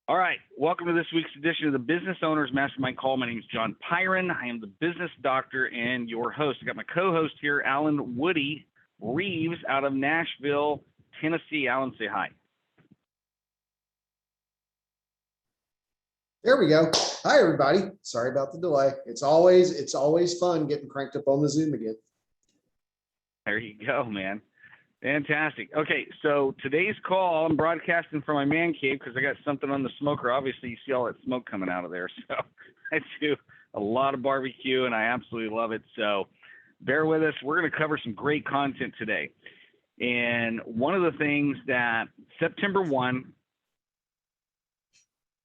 All right. Welcome to this week's edition of the Business Owners Mastermind Call. My name is John Pyron. I am the business doctor and your host. I got my co-host here, Alan Woody Reeves out of Nashville, Tennessee. Alan, say hi. There we go. Hi, everybody. Sorry about the delay. It's always fun getting cranked up on the Zoom again. There you go, man. Fantastic. Okay, so today's call, I'm broadcasting from my man cave because I got something on the smoker. Obviously, you see all that smoke coming out of there. So I do a lot of barbecue, and I absolutely love it. So bear with us. We're going to cover some great content today. And one of the things that September 1,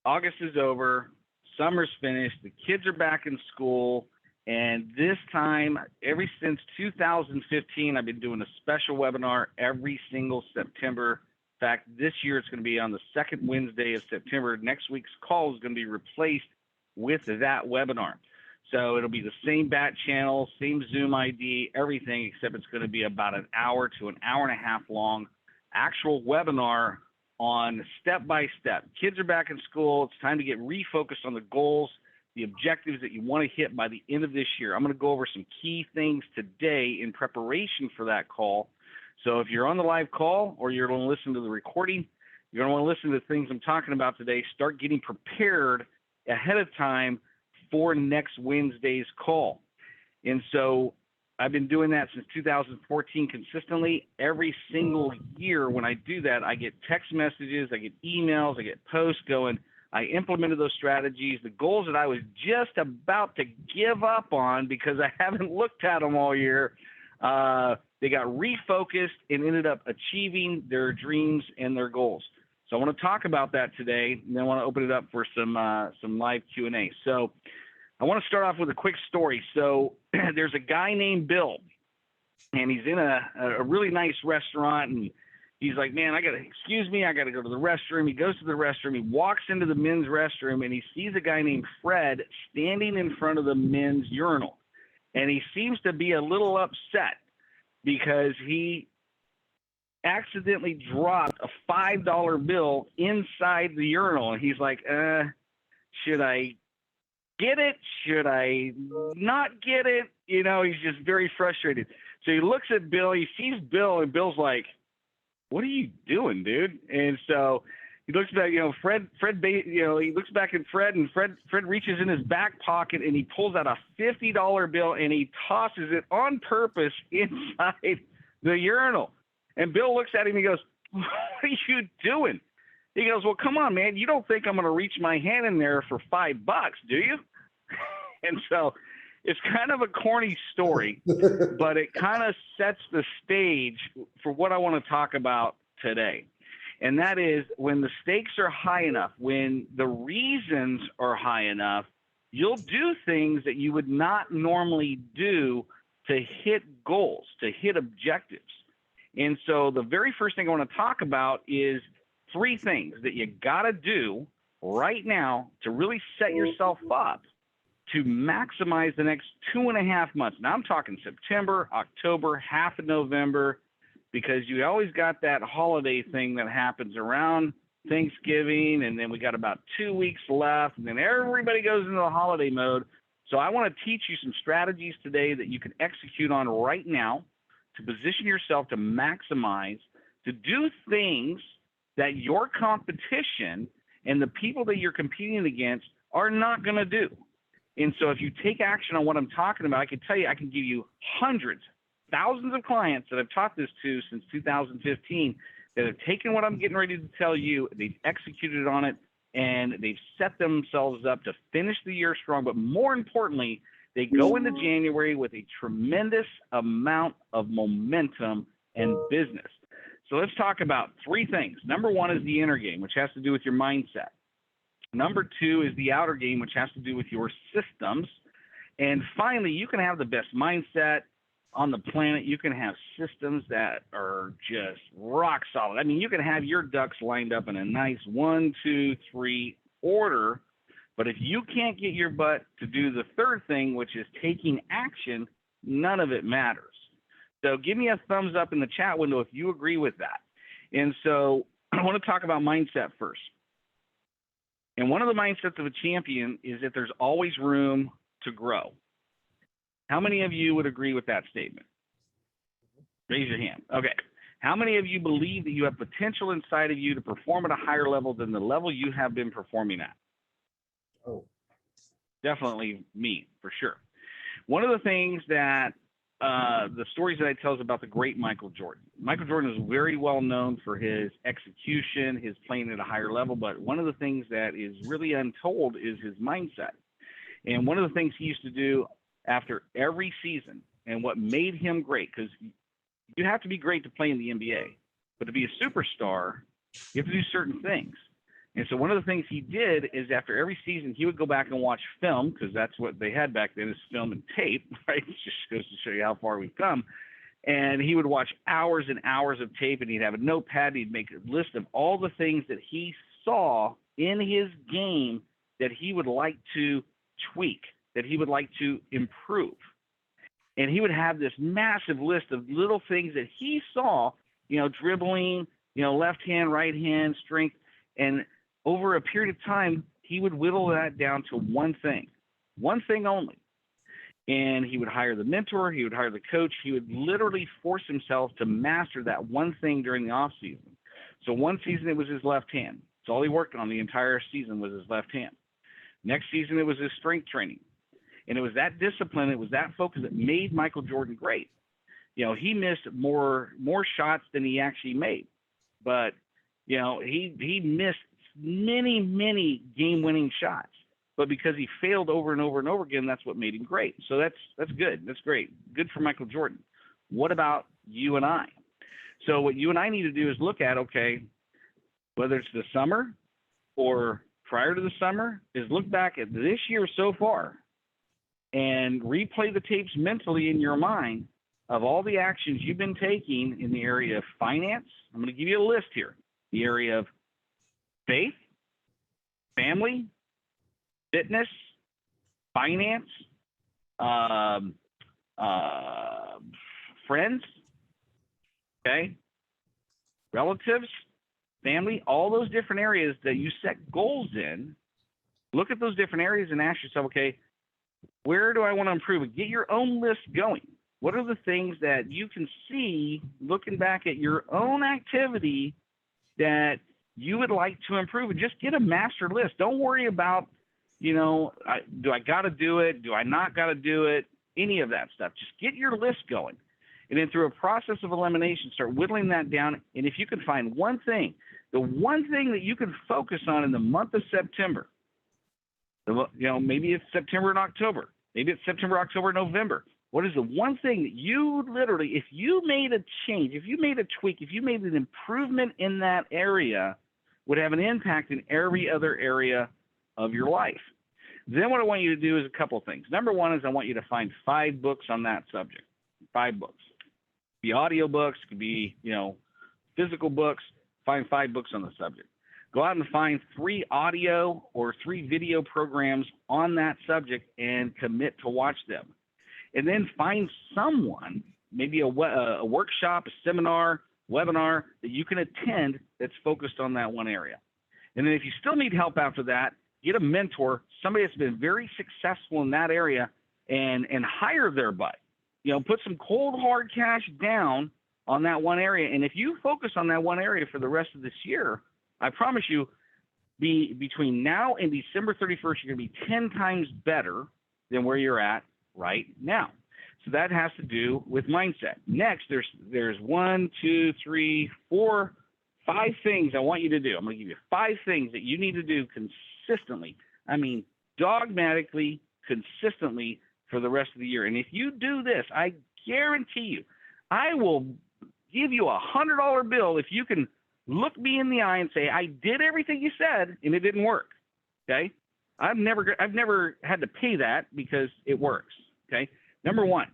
August is over, summer's finished, the kids are back in school. And this time, since 2015, I've been doing a special webinar every single September. In fact, this year it's going to be on the second Wednesday of September. Next week's call is going to be replaced with that webinar. So it'll be the same bat channel, same Zoom ID, everything, except it's going to be about an hour to an hour and a half long actual webinar on step-by-step. Kids are back in school. It's time to get refocused on the goals, the objectives that you want to hit by the end of this year. I'm going to go over some key things today in preparation for that call. So if you're on the live call or you're going to listen to the recording, you're going to want to listen to the things I'm talking about today. Start getting prepared ahead of time for next Wednesday's call. And so I've been doing that since 2014 consistently. Every single year when I do that, I get text messages, I get emails, I get posts going, I implemented those strategies. The goals that I was just about to give up on because I haven't looked at them all year, they got refocused and ended up achieving their dreams and their goals. So I want to talk about that today, and then I want to open it up for some live Q&A. So I want to start off with a quick story. So there's a guy named Bill, and he's in a really nice restaurant, and he's like, man, excuse me, I got to go to the restroom. He goes to the restroom. He walks into the men's restroom, and he sees a guy named Fred standing in front of the men's urinal. And he seems to be a little upset because he accidentally dropped a $5 bill inside the urinal. And he's like, should I get it? Should I not get it? You know, he's just very frustrated. So he looks at Bill. He sees Bill, and Bill's like, what are you doing, dude? And so he looks back, he looks back at Fred, and Fred reaches in his back pocket and he pulls out a $50 bill and he tosses it on purpose inside the urinal. And Bill looks at him and he goes, what are you doing? He goes, well, come on, man. You don't think I'm going to reach my hand in there for $5, do you? And so it's kind of a corny story, but it kind of sets the stage for what I want to talk about today. And that is when the stakes are high enough, when the reasons are high enough, you'll do things that you would not normally do to hit goals, to hit objectives. And so the very first thing I want to talk about is 3 things that you got to do right now to really set yourself up to maximize the next 2.5 months. Now I'm talking September, October, half of November, because you always got that holiday thing that happens around Thanksgiving, and then we got about 2 weeks left, and then everybody goes into the holiday mode. So I want to teach you some strategies today that you can execute on right now to position yourself to maximize, to do things that your competition and the people that you're competing against are not going to do. And so if you take action on what I'm talking about, I can tell you, I can give you hundreds, thousands of clients that I've taught this to since 2015 that have taken what I'm getting ready to tell you, they've executed on it, and they've set themselves up to finish the year strong. But more importantly, they go into January with a tremendous amount of momentum and business. So let's talk about 3 things. Number 1 is the inner game, which has to do with your mindset. Number 2 is the outer game, which has to do with your systems. And finally, you can have the best mindset on the planet. You can have systems that are just rock solid. I mean, you can have your ducks lined up in a nice 1, 2, 3 order, but if you can't get your butt to do the third thing, which is taking action, none of it matters. So give me a thumbs up in the chat window if you agree with that. And so I want to talk about mindset first. And one of the mindsets of a champion is that there's always room to grow. How many of you would agree with that statement? Raise your hand. Okay. How many of you believe that you have potential inside of you to perform at a higher level than the level you have been performing at? Oh, definitely me, for sure. One of the things that the stories that I tell is about the great Michael Jordan. Michael Jordan is very well known for his execution, his playing at a higher level, but one of the things that is really untold is his mindset. And one of the things he used to do after every season, and what made him great, because you have to be great to play in the NBA, but to be a superstar, you have to do certain things. And so one of the things he did is after every season, he would go back and watch film, because that's what they had back then, is film and tape, right? It just goes to show you how far we've come. And he would watch hours and hours of tape, and he'd have a notepad. He'd make a list of all the things that he saw in his game that he would like to tweak, that he would like to improve. And he would have this massive list of little things that he saw, dribbling, left hand, right hand, strength. And over a period of time, he would whittle that down to one thing only. And he would hire the mentor, he would hire the coach, he would literally force himself to master that one thing during the off season. So one season it was his left hand. That's all he worked on the entire season was his left hand. Next season it was his strength training. And it was that discipline, it was that focus that made Michael Jordan great. He missed more shots than he actually made. But, he missed many game-winning shots. But because he failed over and over and over again, that's what made him great. So that's good. That's great. Good for Michael Jordan. What about you and I? So what you and I need to do is look at, okay, whether it's the summer or prior to the summer, is look back at this year so far and replay the tapes mentally in your mind of all the actions you've been taking in the area of finance. I'm going to give you a list here. The area of faith, family, fitness, finance, friends, okay, relatives, family, all those different areas that you set goals in. Look at those different areas and ask yourself, okay, where do I want to improve? Get your own list going. What are the things that you can see looking back at your own activity that you would like to improve? And just get a master list. Don't worry about, do I got to do it? Do I not got to do it? Any of that stuff. Just get your list going. And then through a process of elimination, start whittling that down. And if you can find one thing, the one thing that you can focus on in the month of September, maybe it's September and October. Maybe it's September, October, November. What is the one thing that you literally, if you made a change, if you made a tweak, if you made an improvement in that area, would have an impact in every other area of your life? Then what I want you to do is a couple of things. Number one is I want you to find 5 books on that subject. 5 books. It could be audio books, it could be, physical books. Find 5 books on the subject. Go out and find 3 audio or 3 video programs on that subject and commit to watch them. And then find someone, maybe a workshop, a seminar, webinar that you can attend that's focused on that one area. And then if you still need help after that, get a mentor, somebody that's been very successful in that area, and hire their butt. Put some cold, hard cash down on that one area. And if you focus on that one area for the rest of this year, I promise you, between now and December 31st, you're going to be 10 times better than where you're at right now. So that has to do with mindset. Next, there's 1, 2, 3, 4, 5 things I want you to do. I'm going to give you 5 things that you need to do consistently. I mean, dogmatically, consistently for the rest of the year. And if you do this, I guarantee you, I will give you a $100 bill if you can look me in the eye and say, I did everything you said and it didn't work. Okay. I've never had to pay that because it works. Okay. Number 1,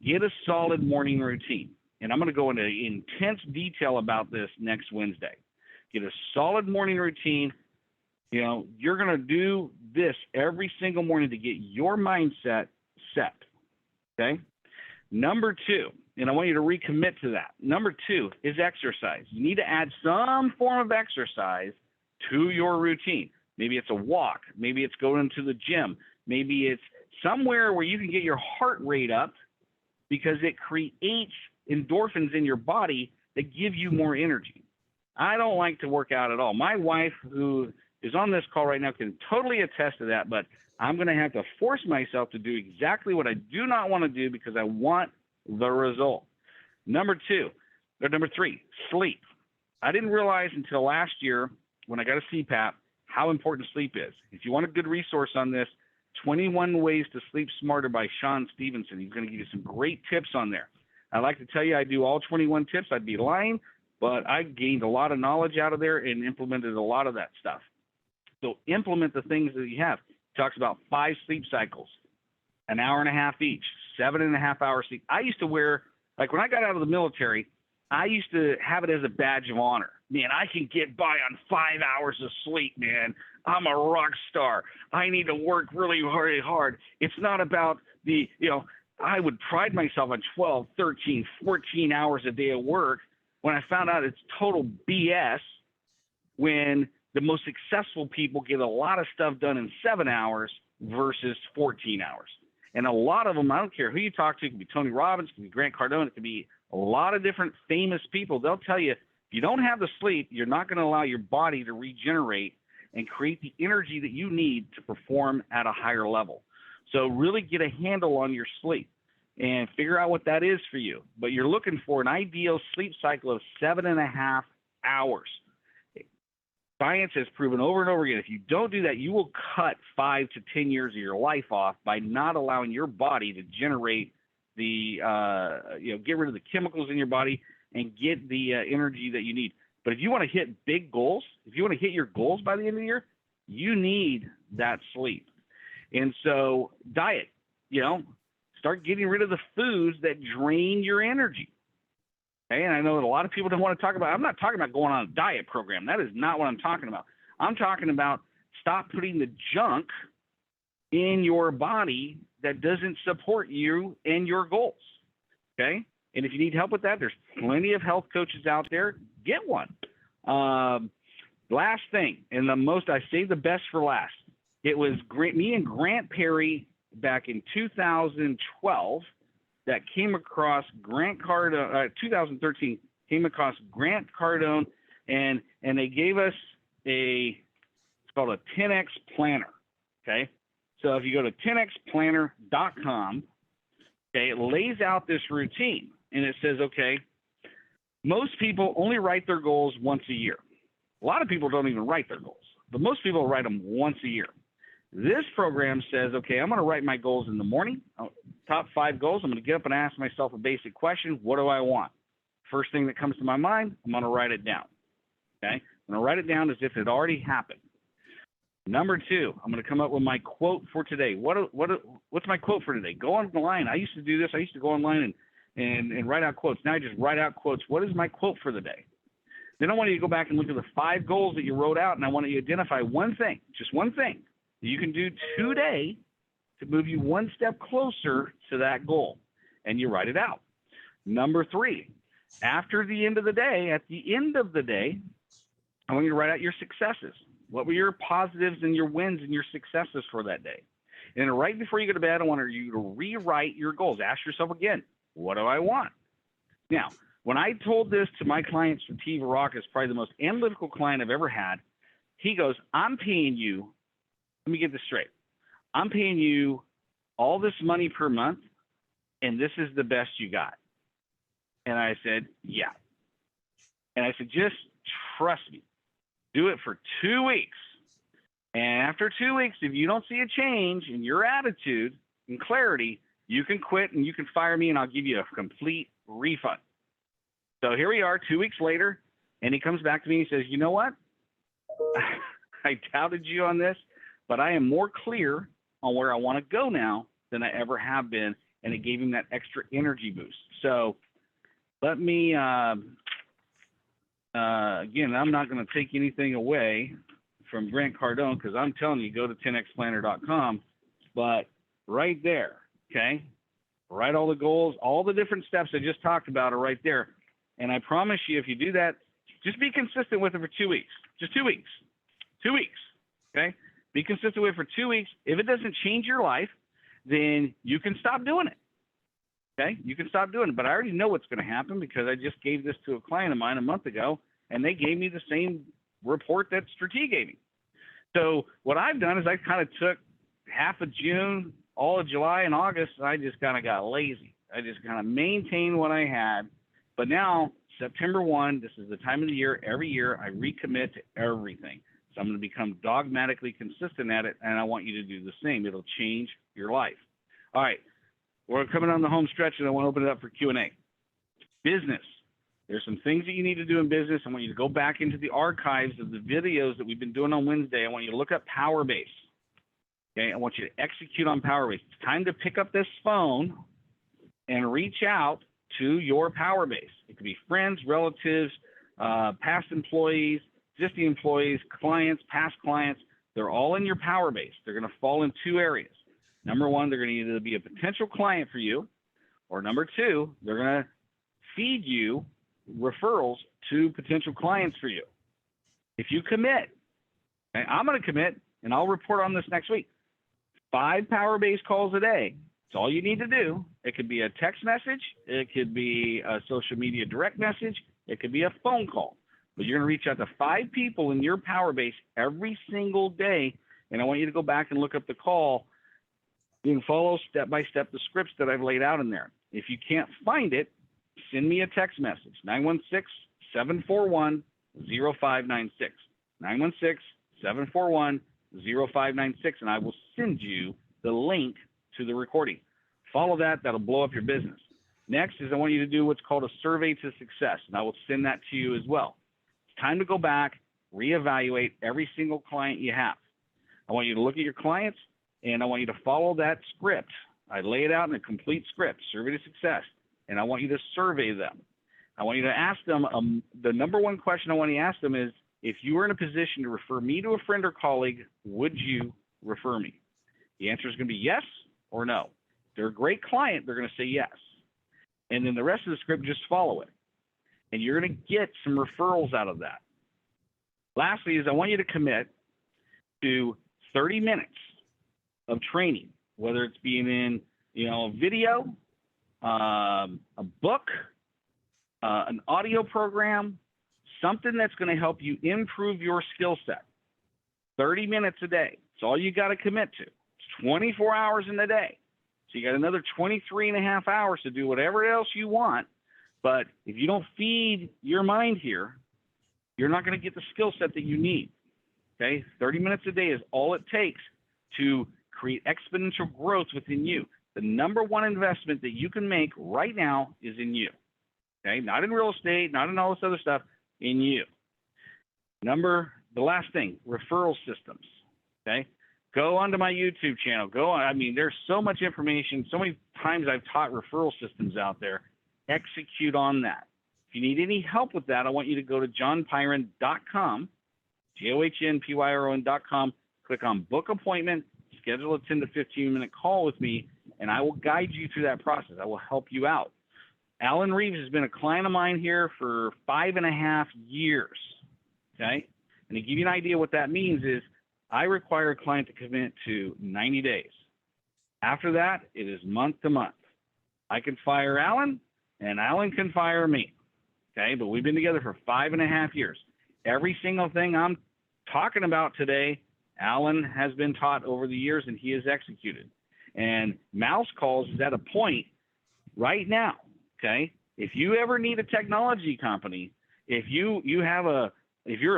get a solid morning routine. And I'm going to go into intense detail about this next Wednesday. Get a solid morning routine. You're going to do this every single morning to get your mindset set. Okay. Number 2, and I want you to recommit to that. Number 2 is exercise. You need to add some form of exercise to your routine. Maybe it's a walk. Maybe it's going to the gym. Maybe it's somewhere where you can get your heart rate up because it creates endorphins in your body that give you more energy. I don't like to work out at all. My wife, who is on this call right now, can totally attest to that, but I'm going to have to force myself to do exactly what I do not want to do because I want the result. Number 3, sleep. I didn't realize until last year when I got a CPAP how important sleep is. If you want a good resource on this, 21 Ways to Sleep Smarter by Sean Stevenson. He's going to give you some great tips on there. I'd like to tell you I do all 21 tips. I'd be lying, but I gained a lot of knowledge out of there and implemented a lot of that stuff. So implement the things that you have. He talks about 5 sleep cycles, an hour and a half each, 7.5 hours sleep. I used to wear, like when I got out of the military, I used to have it as a badge of honor. Man, I can get by on 5 hours of sleep, man. I'm a rock star. I need to work really, really hard. It's not about the, I would pride myself on 12, 13, 14 hours a day of work when I found out it's total BS when the most successful people get a lot of stuff done in 7 hours versus 14 hours. And a lot of them, I don't care who you talk to, it could be Tony Robbins, it could be Grant Cardone, it could be a lot of different famous people. They'll tell you, if you don't have the sleep, you're not going to allow your body to regenerate and create the energy that you need to perform at a higher level. So really get a handle on your sleep and figure out what that is for you. But you're looking for an ideal sleep cycle of 7.5 hours. Science has proven over and over again, if you don't do that, you will cut 5 to 10 years of your life off by not allowing your body to generate the, get rid of the chemicals in your body and get the energy that you need. But if you want to hit big goals, if you want to hit your goals by the end of the year, you need that sleep. And so diet, start getting rid of the foods that drain your energy. Okay, and I know that a lot of people don't want to talk about, I'm not talking about going on a diet program. That is not what I'm talking about. I'm talking about stop putting the junk in your body that doesn't support you and your goals. Okay, and if you need help with that, there's plenty of health coaches out there. Get one. Last thing, and I saved the best for last. It was me and Grant Perry back in 2012 that came across Grant Cardone, 2013, came across Grant Cardone, and they gave us it's called a 10X planner, okay? So if you go to 10xplanner.com, okay, it lays out this routine, and it says, okay, most people only write their goals once a year. A lot of people don't even write their goals, but most people write them once a year. This program says, okay, I'm going to write my goals in the morning, top 5 goals. I'm going to get up and ask myself a basic question. What do I want? First thing that comes to my mind, I'm going to write it down. Okay? I'm going to write it down as if it already happened. Number 2, I'm going to come up with my quote for today. What's my quote for today? Go online. I used to do this. I used to go online and write out quotes. Now I just write out quotes. What is my quote for the day? Then I want you to go back and look at the 5 goals that you wrote out, and I want you to identify one thing, just one thing, you can do today to move you one step closer to that goal, and you write it out. Number 3, after the end of the day, at the end of the day, I want you to write out your successes. What were your positives and your wins and your successes for that day? And right before you go to bed, I want you to rewrite your goals. Ask yourself again, what do I want? Now, when I told this to my client, Steve Rock, is probably the most analytical client I've ever had, he goes, I'm paying you, let me get this straight. I'm paying you all this money per month, and this is the best you got. And I said, yeah. And I said, just trust me. Do it for 2 weeks. And after 2 weeks, if you don't see a change in your attitude and clarity, you can quit and you can fire me, and I'll give you a complete refund. So here we are 2 weeks later, and he comes back to me and he says, you know what? I doubted you on this, but I am more clear on where I want to go now than I ever have been. And it gave him that extra energy boost. So let me, again, I'm not going to take anything away from Grant Cardone, because I'm telling you, go to 10xplanner.com. But right there, okay, write all the goals, all the different steps I just talked about are right there. And I promise you, if you do that, just be consistent with it for 2 weeks, just 2 weeks, 2 weeks. Okay. Be consistent with it for 2 weeks. If it doesn't change your life, then you can stop doing it. Okay. You can stop doing it, but I already know what's going to happen because I just gave this to a client of mine a month ago and they gave me the same report that Strate gave me. So what I've done is I kind of took half of June, all of July and August, and I just kind of got lazy. I just kind of maintained what I had. But now, September 1, this is the time of the year, every year I recommit to everything. So I'm going to become dogmatically consistent at it, and I want you to do the same. It'll change your life. All right, we're coming on the home stretch, and I want to open it up for Q&A. Business. There's some things that you need to do in business. I want you to go back into the archives of the videos that we've been doing on Wednesday. I want you to look up Powerbase. Okay, I want you to execute on Powerbase. It's time to pick up this phone and reach out to your Powerbase. It could be friends, relatives, past employees, existing employees, clients, past clients. They're all in your Powerbase. They're going to fall in two areas. Number one, they're going to either be a potential client for you, or number two, they're going to feed you referrals to potential clients for you. If you commit, okay, I'm going to commit, and I'll report on this next week. 5 Powerbase calls a day. It's all you need to do. It could be a text message. It could be a social media direct message. It could be a phone call. But you're going to reach out to 5 people in your Powerbase every single day, and I want you to go back and look up the call. You can follow step by step the scripts that I've laid out in there. If you can't find it, send me a text message, 916-741-0596. 916-741-0596, and I will send you the link to the recording. Follow that. That'll blow up your business. Next is I want you to do what's called a survey to success, and I will send that to you as well. It's time to go back, reevaluate every single client you have. I want you to look at your clients, and I want you to follow that script. I lay it out in a complete script, survey to success, and I want you to survey them. I want you to ask them, the number one question I want you to ask them is, if you were in a position to refer me to a friend or colleague, would you refer me? The answer is going to be yes or no. If they're a great client, they're going to say yes. And then the rest of the script, just follow it. And you're going to get some referrals out of that. Lastly is I want you to commit to 30 minutes of training, whether it's being in, a video, a book, an audio program, something that's going to help you improve your skill set. 30 minutes a day. It's all you got to commit to. It's 24 hours in the day. So you got another 23 and a half hours to do whatever else you want. But if you don't feed your mind here, you're not going to get the skill set that you need. Okay? 30 minutes a day is all it takes to create exponential growth within you. The number one investment that you can make right now is in you. Okay? Not in real estate, not in all this other stuff, in you. The last thing, referral systems. Okay? Go onto my YouTube channel. Go on. I mean, there's so much information. So many times I've taught referral systems out there. Execute on that. If you need any help with that, I want you to go to johnpyron.com, johnpyron.com, click on book appointment, schedule a 10 to 15-minute call with me, and I will guide you through that process. I will help you out. Alan Reeves has been a client of mine here for 5.5 years, okay? And to give you an idea what that means is I require a client to commit to 90 days. After that, it is month to month. I can fire Alan, and Alan can fire me, okay? But we've been together for 5.5 years. Every single thing I'm talking about today, Alan has been taught over the years, and he has executed. And Mouse Calls is at a point right now, okay? If you ever need a technology company, if you're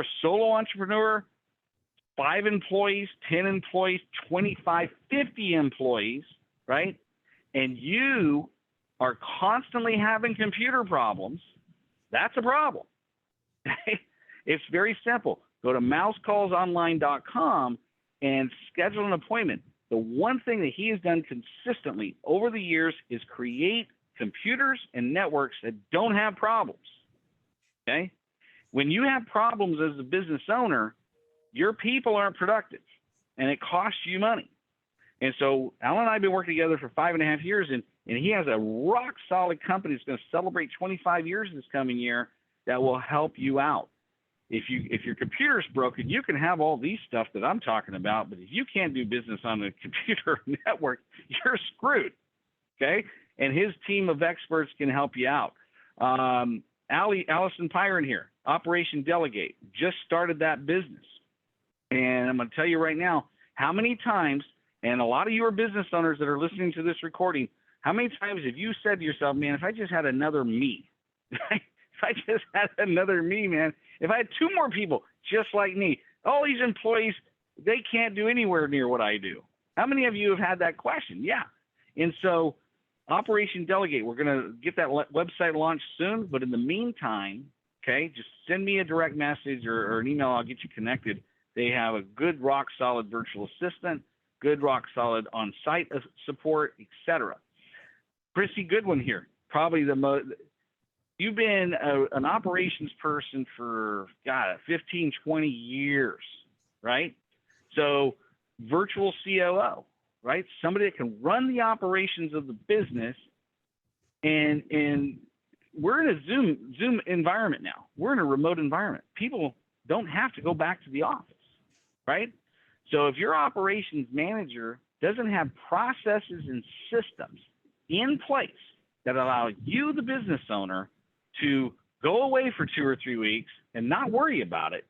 a solo entrepreneur, 5 employees, 10 employees, 25, 50 employees, right? And you are constantly having computer problems, that's a problem. It's very simple. Go to mousecallsonline.com and schedule an appointment. The one thing that he has done consistently over the years is create computers and networks that don't have problems, okay? When you have problems as a business owner, your people aren't productive, and it costs you money. And so Alan and I have been working together for 5.5 years, and he has a rock solid company that's going to celebrate 25 years this coming year that will help you out. If your computer's broken, you can have all these stuff that I'm talking about, but if you can't do business on a computer network, you're screwed. Okay? And his team of experts can help you out. Allison Pyron here, Operation Delegate, just started that business. And I'm going to tell you right now, how many times, and a lot of you are business owners that are listening to this recording, how many times have you said to yourself, man, if I just had another me, if I just had another me, man, if I had 2 more people just like me, all these employees, they can't do anywhere near what I do. How many of you have had that question? Yeah. And so Operation Delegate, we're going to get that website launched soon, but in the meantime, okay, just send me a direct message or an email. I'll get you connected. They have a good rock solid virtual assistant, good rock solid on-site support, etc. Chrissy Goodwin here, probably the most. You've been an operations person for 15, 20 years, right? So virtual COO, right? Somebody that can run the operations of the business, and we're in a Zoom environment now. We're in a remote environment. People don't have to go back to the office, right? So if your operations manager doesn't have processes and systems in place that allow you, the business owner, to go away for 2 or 3 weeks and not worry about it,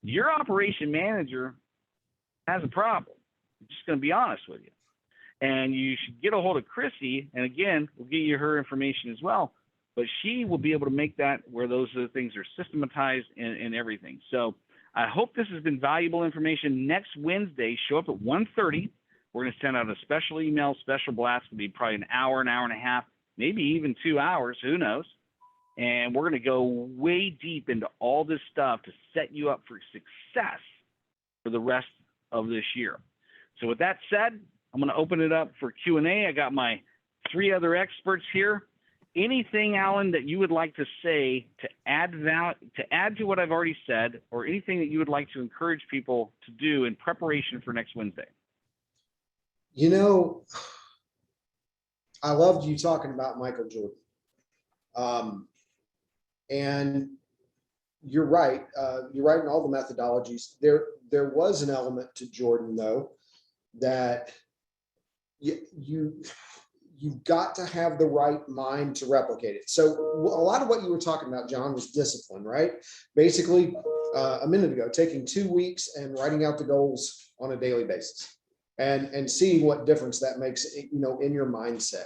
your operation manager has a problem. I'm just going to be honest with you. And you should get a hold of Chrissy. And again, we'll give you her information as well. But she will be able to make that where those things are systematized and everything. So I hope this has been valuable information. Next Wednesday, show up at 1:30. We're going to send out a special email, special blast. It'll be probably an hour and a half, maybe even 2 hours. Who knows? And we're going to go way deep into all this stuff to set you up for success for the rest of this year. So with that said, I'm going to open it up for Q&A. I got my 3 other experts here. Anything, Alan, that you would like to say to add to what I've already said, or anything that you would like to encourage people to do in preparation for next Wednesday? You know, I loved you talking about Michael Jordan. And you're right. You're right in all the methodologies. There was an element to Jordan, though, that you've got to have the right mind to replicate it. So a lot of what you were talking about, John, was discipline, right? Basically, a minute ago, taking 2 weeks and writing out the goals on a daily basis, and seeing what difference that makes, in your mindset.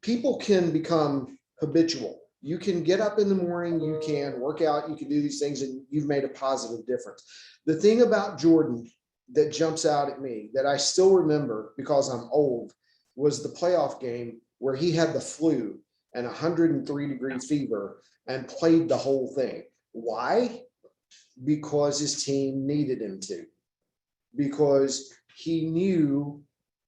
People can become habitual. You can get up in the morning, you can work out, you can do these things, and you've made a positive difference. The thing about Jordan that jumps out at me that I still remember because I'm old was the playoff game where he had the flu and 103-degree fever and played the whole thing. Why? Because his team needed him to. Because he knew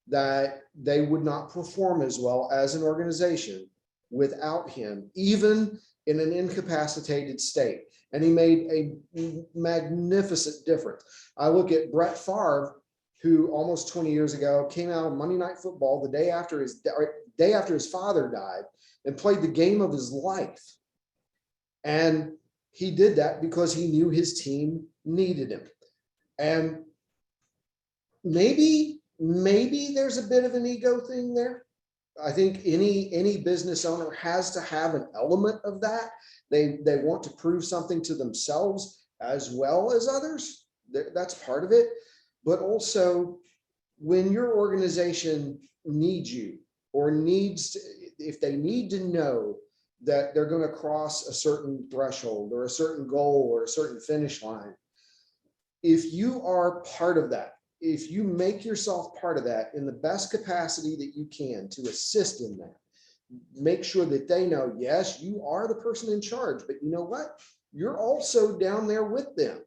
that they would not perform as well as an organization without him, even in an incapacitated state. And he made a magnificent difference. I look at Brett Favre, who almost 20 years ago came out of Monday Night Football the day after his father died and played the game of his life. And he did that because he knew his team needed him. And maybe there's a bit of an ego thing there. I think any business owner has to have an element of that. They want to prove something to themselves as well as others. That's part of it. But also, when your organization needs you, or if they need to know that they're going to cross a certain threshold or a certain goal or a certain finish line, if you are part of that, if you make yourself part of that in the best capacity that you can to assist in that, make sure that they know, yes, you are the person in charge, but you know what? You're also down there with them.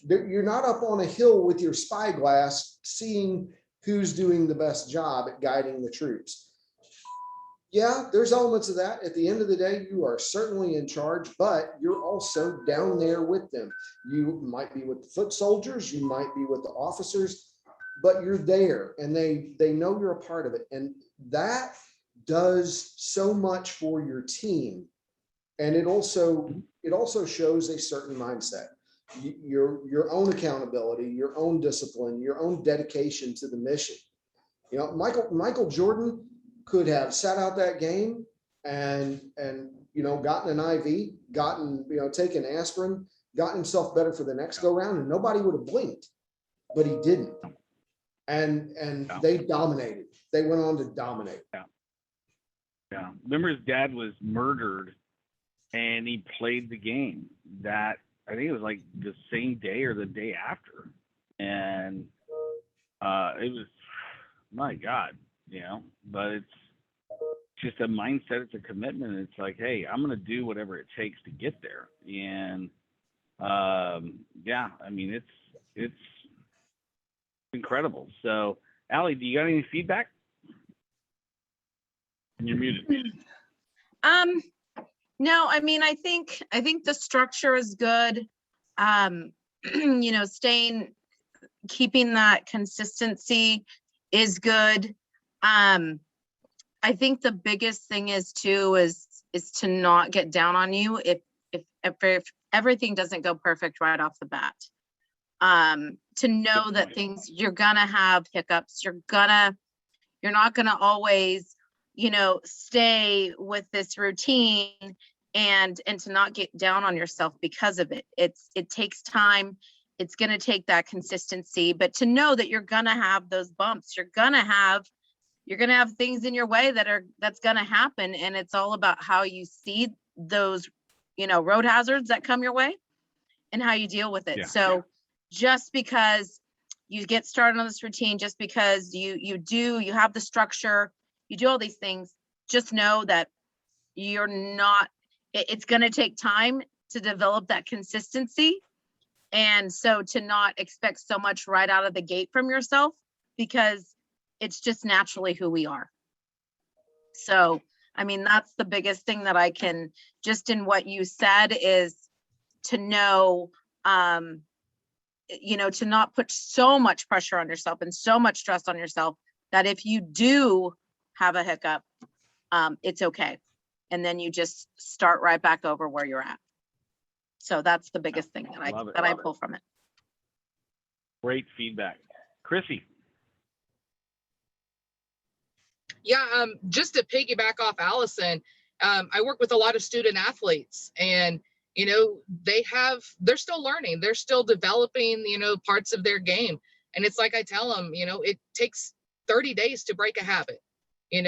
You're not up on a hill with your spyglass seeing who's doing the best job at guiding the troops. Yeah, there's elements of that. At the end of the day, you are certainly in charge, but you're also down there with them. You might be with the foot soldiers, you might be with the officers, but you're there and they know you're a part of it. And that does so much for your team. And it also shows a certain mindset. Your own accountability, your own discipline, your own dedication to the mission. Michael Jordan could have sat out that game and gotten an IV, taken aspirin, gotten himself better for the next go round, and nobody would have blinked, but he didn't. And they dominated. They went on to dominate. Yeah. Remember, his dad was murdered, and he played the game. That I think it was like the same day or the day after, and it was, my God, but it's just a mindset. It's a commitment. It's like, hey, I'm going to do whatever it takes to get there. And I mean, it's incredible. So, Allie, do you got any feedback? You're muted. No, I mean, I think the structure is good. Keeping that consistency is good. I think the biggest thing is to not get down on you if everything doesn't go perfect right off the bat. To know that things, you're gonna have hiccups. You're not gonna always, stay with this routine and to not get down on yourself because of it. It takes time. It's going to take that consistency, but to know that you're going to have those bumps, you're going to have things in your way that's going to happen. And it's all about how you see those, road hazards that come your way and how you deal with it. Yeah. So just because you get started on this routine, just because you have the structure, you do all these things, just know that it's going to take time to develop that consistency. And so to not expect so much right out of the gate from yourself, because it's just naturally who we are. So, I mean, that's the biggest thing that I can, just in what you said, is to know, to not put so much pressure on yourself and so much stress on yourself that if you do have a hiccup, it's okay. And then you just start right back over where you're at. So that's the biggest thing that I pull from it. Great feedback. Chrissy. Yeah, just to piggyback off Allison, I work with a lot of student athletes, and they're still learning, they're still developing, parts of their game. And it's like I tell them, it takes 30 days to break a habit,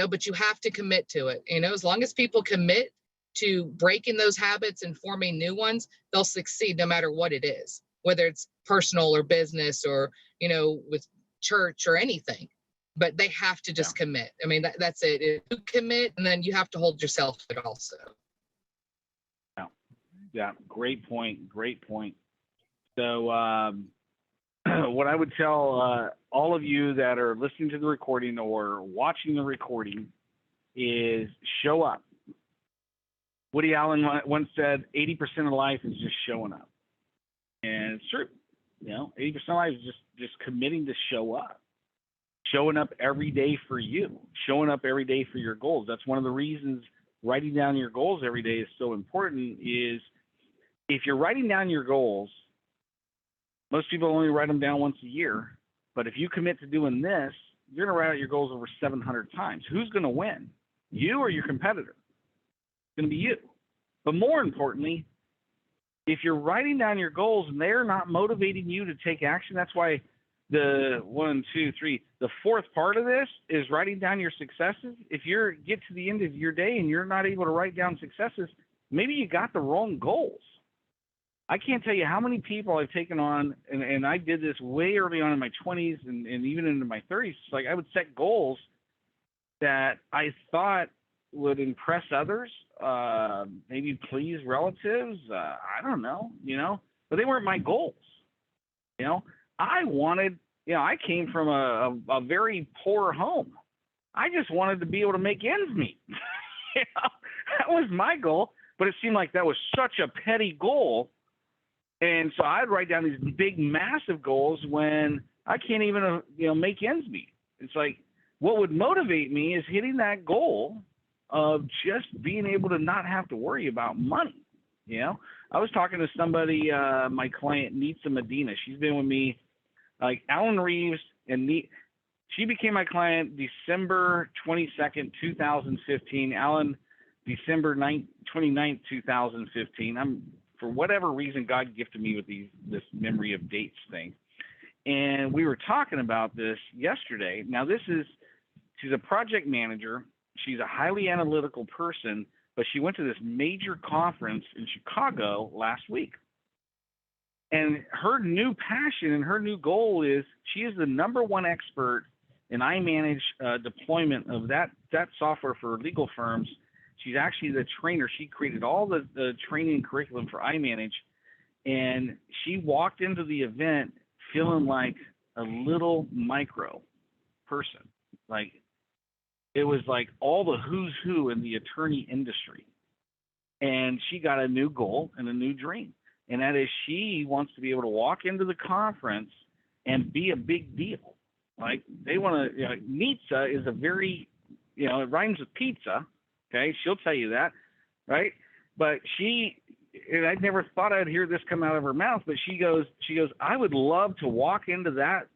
but you have to commit to it. As long as people commit to breaking those habits and forming new ones, they'll succeed no matter what it is, whether it's personal or business or, with church or anything. But they have to just commit. I mean, that's it. You commit, and then you have to hold yourself to it also. Yeah, great point. So what I would tell all of you that are listening to the recording or watching the recording is show up. Woody Allen once said 80% of life is just showing up. And it's true. 80% of life is just committing to show up. Showing up every day for you. Showing up every day for your goals. That's one of the reasons writing down your goals every day is so important. Is if you're writing down your goals, most people only write them down once a year. But if you commit to doing this, you're going to write out your goals over 700 times. Who's going to win? You or your competitor? It's going to be you. But more importantly, if you're writing down your goals and they're not motivating you to take action, that's why the fourth part of this is writing down your successes. If you get to the end of your day and you're not able to write down successes, maybe you got the wrong goals. I can't tell you how many people I've taken on, and I did this way early on in my 20s and even into my 30s. It's like I would set goals that I thought would impress others, maybe please relatives. I don't know, but they weren't my goals. I wanted, I came from a very poor home. I just wanted to be able to make ends meet. That was my goal, but it seemed like that was such a petty goal. And so I'd write down these big, massive goals when I can't even, make ends meet. It's like, what would motivate me is hitting that goal of just being able to not have to worry about money. I was talking to somebody, my client, Nitsa Medina. She's been with me, like Alan Reeves, and she became my client December 22nd, 2015. Alan, December 29th, 2015. For whatever reason, God gifted me with this memory of dates thing. And we were talking about this yesterday. Now, she's a project manager. She's a highly analytical person, but she went to this major conference in Chicago last week. And her new passion and her new goal is she is the number one expert in iManage deployment of that software for legal firms. She's actually the trainer. She created all the training curriculum for iManage. And she walked into the event feeling like a little micro person. Like, it was like all the who's who in the attorney industry. And she got a new goal and a new dream. And that is she wants to be able to walk into the conference and be a big deal. Like, they want to, Nitsa is a very, it rhymes with pizza. Okay. She'll tell you that. Right. But and I'd never thought I'd hear this come out of her mouth, but she goes, I would love to walk into that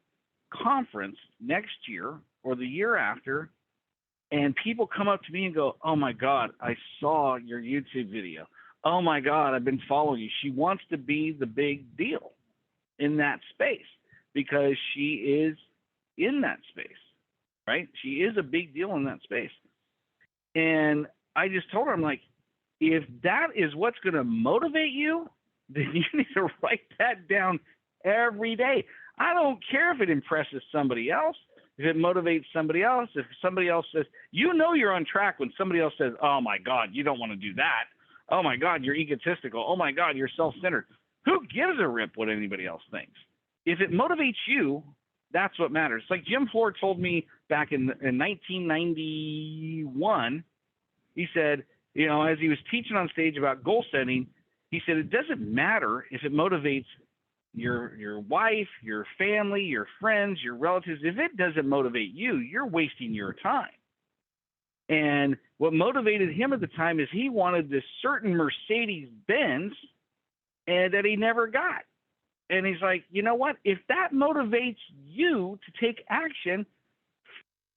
conference next year or the year after, and people come up to me and go, oh my God, I saw your YouTube video. Oh my God, I've been following you. She wants to be the big deal in that space because she is in that space, right? She is a big deal in that space. And I just told her, I'm like, if that is what's going to motivate you, then you need to write that down every day. I don't care if it impresses somebody else, if it motivates somebody else, if somebody else says, you're on track when somebody else says, oh my God, you don't want to do that. Oh my God, you're egotistical. Oh my God, you're self-centered. Who gives a rip what anybody else thinks? If it motivates you, that's what matters. Like Jim Floor told me back in 1991, he said, as he was teaching on stage about goal setting, he said, it doesn't matter if it motivates your wife, your family, your friends, your relatives. If it doesn't motivate you, you're wasting your time. And what motivated him at the time is he wanted this certain Mercedes-Benz and that he never got. And he's like, you know what? If that motivates you to take action,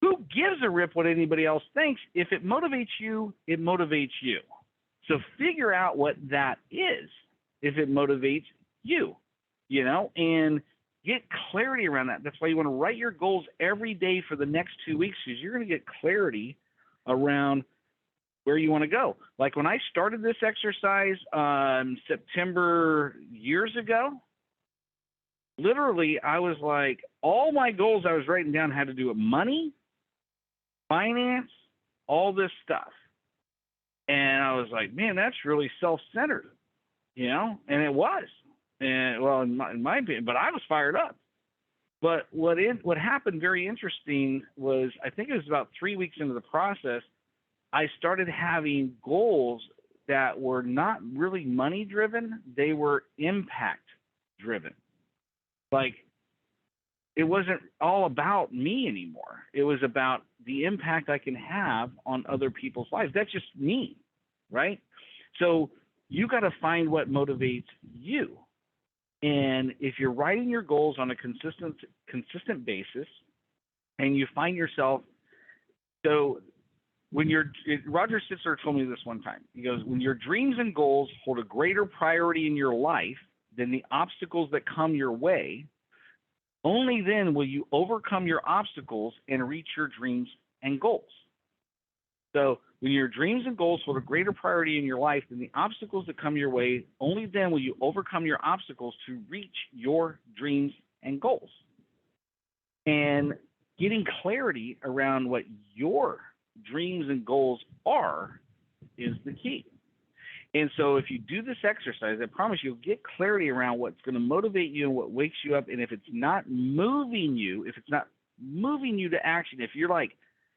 who gives a rip what anybody else thinks? If it motivates you, it motivates you. So figure out what that is if it motivates you, and get clarity around that. That's why you want to write your goals every day for the next 2 weeks, because you're going to get clarity around where you want to go. Like when I started this exercise September years ago, literally I was like, all my goals I was writing down had to do with money, finance, all this stuff. And I was like, man, that's really self-centered, and it was. And well, in my opinion, but I was fired up. But what happened very interesting was, I think it was about 3 weeks into the process, I started having goals that were not really money driven. They were impact driven. Like, it wasn't all about me anymore. It was about the impact I can have on other people's lives. That's just me, right? So you got to find what motivates you. And if you're writing your goals on a consistent basis, and you find yourself, so Roger Sitzler told me this one time. He goes, when your dreams and goals hold a greater priority in your life than the obstacles that come your way, only then will you overcome your obstacles and reach your dreams and goals. So when your dreams and goals hold a greater priority in your life than the obstacles that come your way, only then will you overcome your obstacles to reach your dreams and goals. And getting clarity around what your dreams and goals are is the key. And so if you do this exercise, I promise you'll get clarity around what's going to motivate you and what wakes you up. And if it's not moving you to action, if you're like,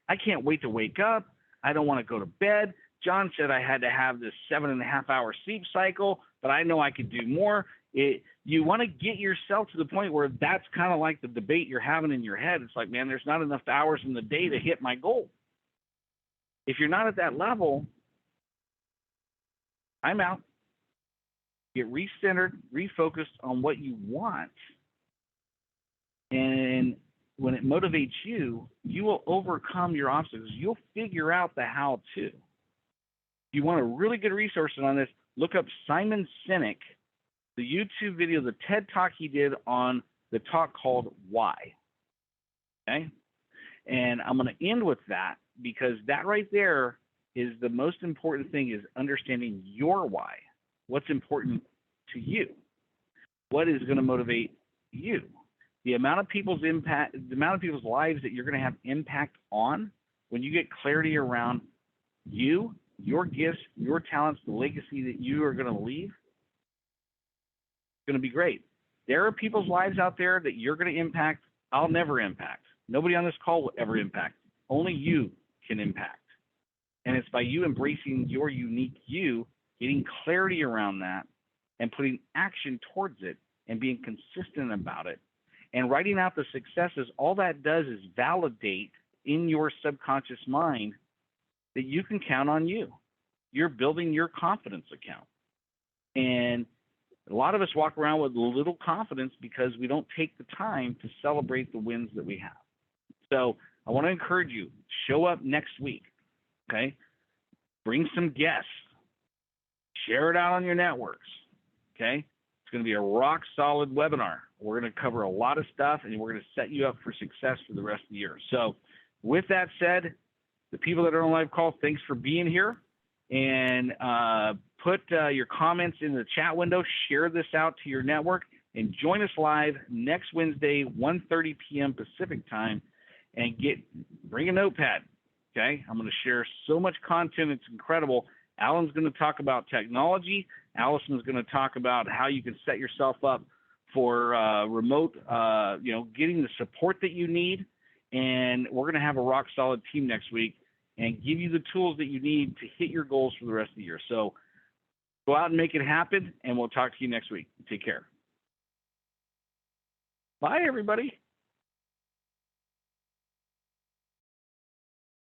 I can't wait to wake up, I don't want to go to bed, John said I had to have this 7.5-hour sleep cycle, but I know I could do more. You want to get yourself to the point where that's kind of like the debate you're having in your head. It's like, man, there's not enough hours in the day to hit my goal. If you're not at that level, I'm out. Get recentered, refocused on what you want. And when it motivates you, you will overcome your obstacles. You'll figure out the how to. If you want a really good resource on this, look up Simon Sinek, the YouTube video, the TED Talk he did on the talk called Why. Okay? And I'm going to end with that because that right there is the most important thing, is understanding your why. What's important to you? What is going to motivate you? The amount of people's lives that you're going to have impact on when you get clarity around you, your gifts, your talents, the legacy that you are going to leave, it's going to be great. There are people's lives out there that you're going to impact. I'll never impact. Nobody on this call will ever impact. Only you can impact. And it's by you embracing your unique you, getting clarity around that, and putting action towards it and being consistent about it. And writing out the successes, all that does is validate in your subconscious mind that you can count on you. You're building your confidence account. And a lot of us walk around with little confidence because we don't take the time to celebrate the wins that we have. So I want to encourage you, show up next week, okay? Bring some guests. Share it out on your networks, okay? It's going to be a rock solid webinar. We're going to cover a lot of stuff, and we're going to set you up for success for the rest of the year. So with that said, the people that are on live call, thanks for being here. And put your comments in the chat window. Share this out to your network. And join us live next Wednesday, 1:30 p.m. Pacific time. And bring a notepad, okay? I'm going to share so much content. It's incredible. Alan's going to talk about technology. Allison's going to talk about how you can set yourself up for remote, getting the support that you need. And we're going to have a rock solid team next week and give you the tools that you need to hit your goals for the rest of the year. So go out and make it happen, and we'll talk to you next week. Take care. Bye, everybody.